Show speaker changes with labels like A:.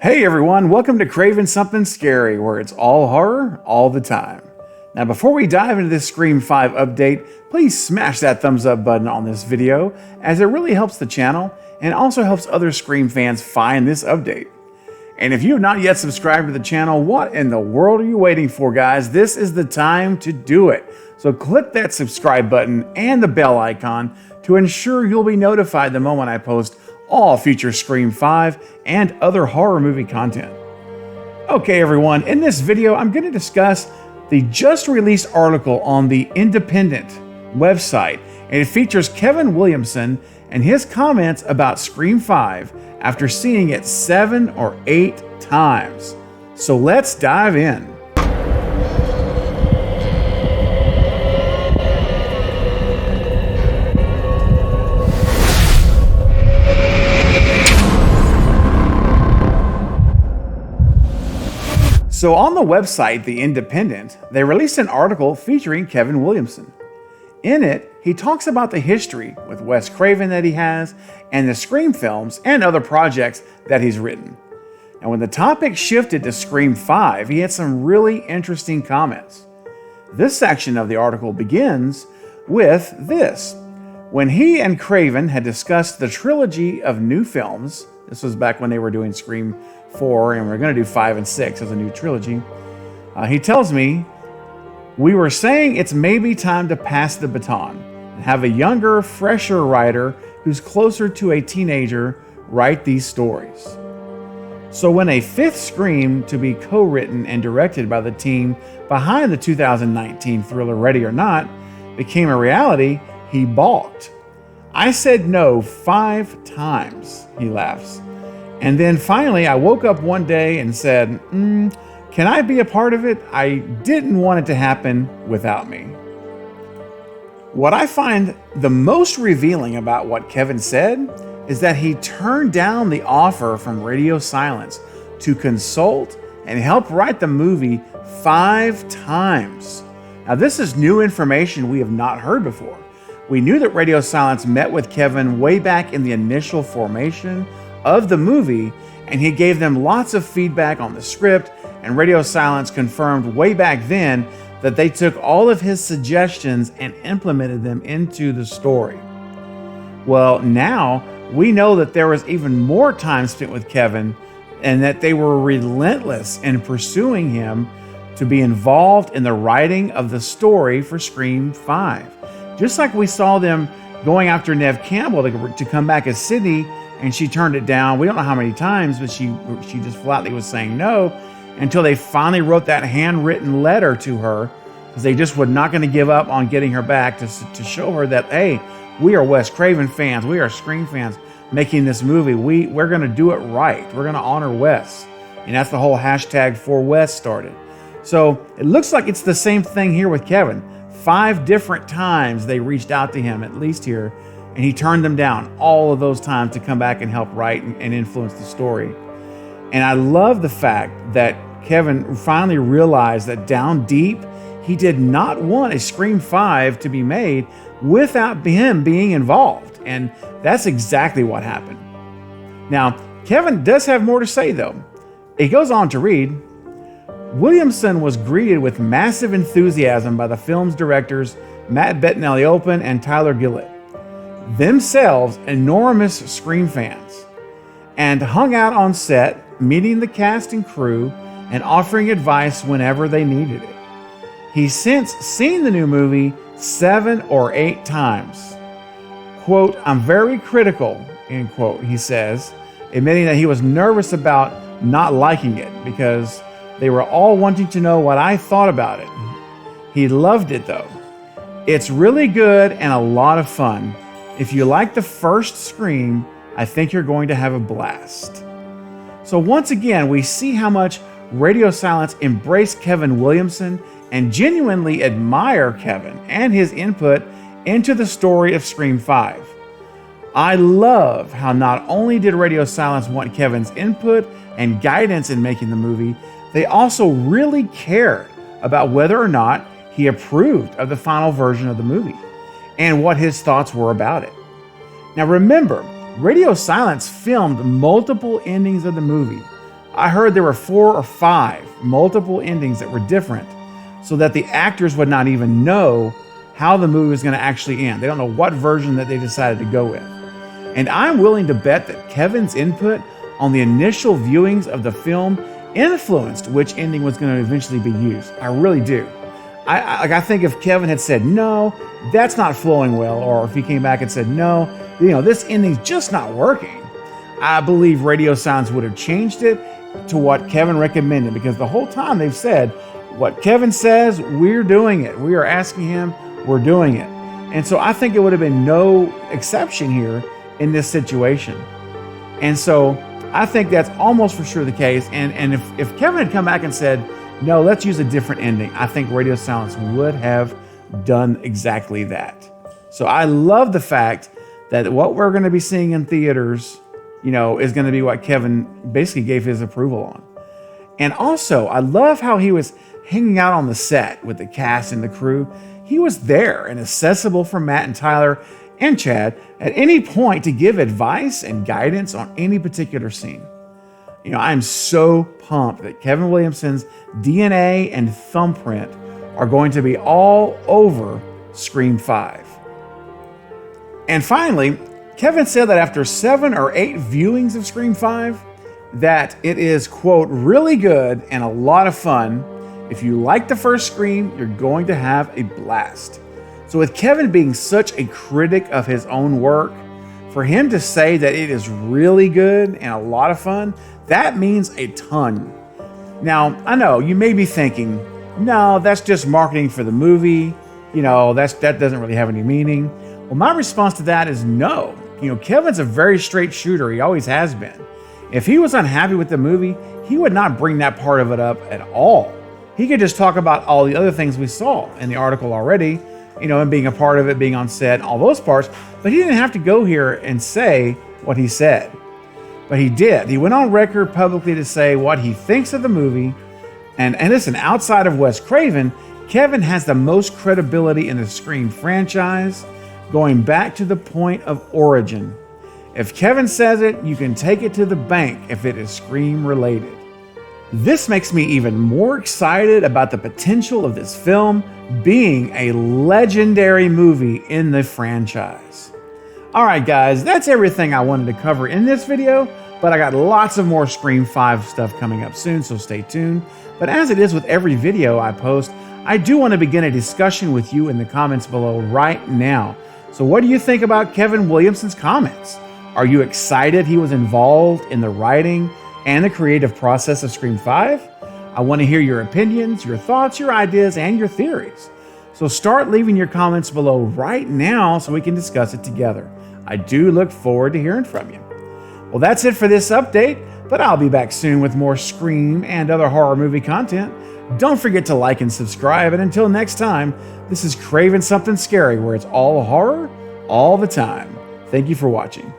A: Hey everyone, welcome to Craving Something Scary, where it's all horror all the time. Now before we dive into this Scream 5 update, please smash that thumbs up button on this video, as it really helps the channel and also helps other Scream fans find this update. And if you have not yet subscribed to the channel, what in the world are you waiting for, guys? This is the time to do it. So click that subscribe button and the bell icon to ensure you'll be notified the moment I post all future Scream 5 and other horror movie content. Okay everyone, in this video I'm going to discuss the just released article on the Independent website, and it features Kevin Williamson and his comments about Scream 5 after seeing it 7 or 8 times. So let's dive in. So on the website, The Independent, they released an article featuring Kevin Williamson. In it, he talks about the history with Wes Craven that he has, and the Scream films and other projects that he's written. And when the topic shifted to Scream 5, he had some really interesting comments. This section of the article begins with this. When he and Craven had discussed the trilogy of new films, this was back when they were doing Scream 4, and we're going to do 5 and 6 as a new trilogy. He tells me, we were saying it's maybe time to pass the baton and have a younger, fresher writer who's closer to a teenager write these stories. So when a 5th Scream to be co-written and directed by the team behind the 2019 thriller Ready or Not became a reality, he balked. I said no 5 times, he laughs. And then finally, I woke up one day and said, can I be a part of it? I didn't want it to happen without me. What I find the most revealing about what Kevin said is that he turned down the offer from Radio Silence to consult and help write the movie 5 times. Now, this is new information we have not heard before. We knew that Radio Silence met with Kevin way back in the initial formation of the movie, and he gave them lots of feedback on the script, and Radio Silence confirmed way back then that they took all of his suggestions and implemented them into the story. Well, now we know that there was even more time spent with Kevin, and that they were relentless in pursuing him to be involved in the writing of the story for Scream 5. Just like we saw them going after Neve Campbell to come back as Sidney, and she turned it down. We don't know how many times, but she just flatly was saying no until they finally wrote that handwritten letter to her, because they just were not going to give up on getting her back to show her that, hey, we are Wes Craven fans, we are Scream fans making this movie. We're going to do it right. We're going to honor Wes. And that's the whole hashtag for Wes started. So it looks like it's the same thing here with Kevin. 5 different times they reached out to him, at least here, and he turned them down all of those times to come back and help write and influence the story. And I love the fact that Kevin finally realized that down deep, he did not want a Scream 5 to be made without him being involved. And that's exactly what happened. Now, Kevin does have more to say though. He goes on to read, Williamson was greeted with massive enthusiasm by the film's directors Matt Bettinelli-Olpin and Tyler Gillett, themselves enormous Scream fans, and hung out on set, meeting the cast and crew and offering advice whenever they needed it. He's since seen the new movie 7 or 8 times. Quote, I'm very critical, end quote, he says, admitting that he was nervous about not liking it because they were all wanting to know what I thought about it. He loved it though. It's really good and a lot of fun. If you like the first Scream, I think you're going to have a blast. So once again, we see how much Radio Silence embraced Kevin Williamson and genuinely admire Kevin and his input into the story of Scream 5. I love how not only did Radio Silence want Kevin's input and guidance in making the movie, they also really cared about whether or not he approved of the final version of the movie and what his thoughts were about it. Now remember, Radio Silence filmed multiple endings of the movie, I heard there were 4 or 5 multiple endings that were different so that the actors would not even know how the movie was going to actually end. They don't know what version that they decided to go with. And I'm willing to bet that Kevin's input on the initial viewings of the film influenced which ending was going to eventually be used. I really do. I think if Kevin had said, no, that's not flowing well, or if he came back and said, no, this ending's just not working, I believe Radio Silence would have changed it to what Kevin recommended, because the whole time they've said, what Kevin says, we're doing it. We are asking him, we're doing it. And so I think it would have been no exception here in this situation. And so I think that's almost for sure the case. And if Kevin had come back and said, no, let's use a different ending, I think Radio Silence would have done exactly that. So I love the fact that what we're going to be seeing in theaters, is going to be what Kevin basically gave his approval on. And also, I love how he was hanging out on the set with the cast and the crew. He was there and accessible for Matt and Tyler and Chad at any point to give advice and guidance on any particular scene. I'm so pumped that Kevin Williamson's DNA and thumbprint are going to be all over Scream 5. And finally, Kevin said that after 7 or 8 viewings of Scream 5, that it is, quote, really good and a lot of fun. If you like the first Scream, you're going to have a blast. So with Kevin being such a critic of his own work, for him to say that it is really good and a lot of fun, that means a ton. Now, I know you may be thinking, no, that's just marketing for the movie. That doesn't really have any meaning. Well, my response to that is no. Kevin's a very straight shooter. He always has been. If he was unhappy with the movie, he would not bring that part of it up at all. He could just talk about all the other things we saw in the article already, and being a part of it, being on set, all those parts. But he didn't have to go here and say what he said. But he did. He went on record publicly to say what he thinks of the movie. And listen, outside of Wes Craven, Kevin has the most credibility in the Scream franchise, going back to the point of origin. If Kevin says it, you can take it to the bank if it is Scream related. This makes me even more excited about the potential of this film being a legendary movie in the franchise. All right, guys, that's everything I wanted to cover in this video, but I got lots of more Scream 5 stuff coming up soon, so stay tuned. But as it is with every video I post, I do want to begin a discussion with you in the comments below right now. So what do you think about Kevin Williamson's comments? Are you excited he was involved in the writing and the creative process of Scream 5? I want to hear your opinions, your thoughts, your ideas, and your theories. So start leaving your comments below right now so we can discuss it together. I do look forward to hearing from you. Well, that's it for this update, but I'll be back soon with more Scream and other horror movie content. Don't forget to like and subscribe, and until next time, this is Craving Something Scary, where it's all horror all the time. Thank you for watching.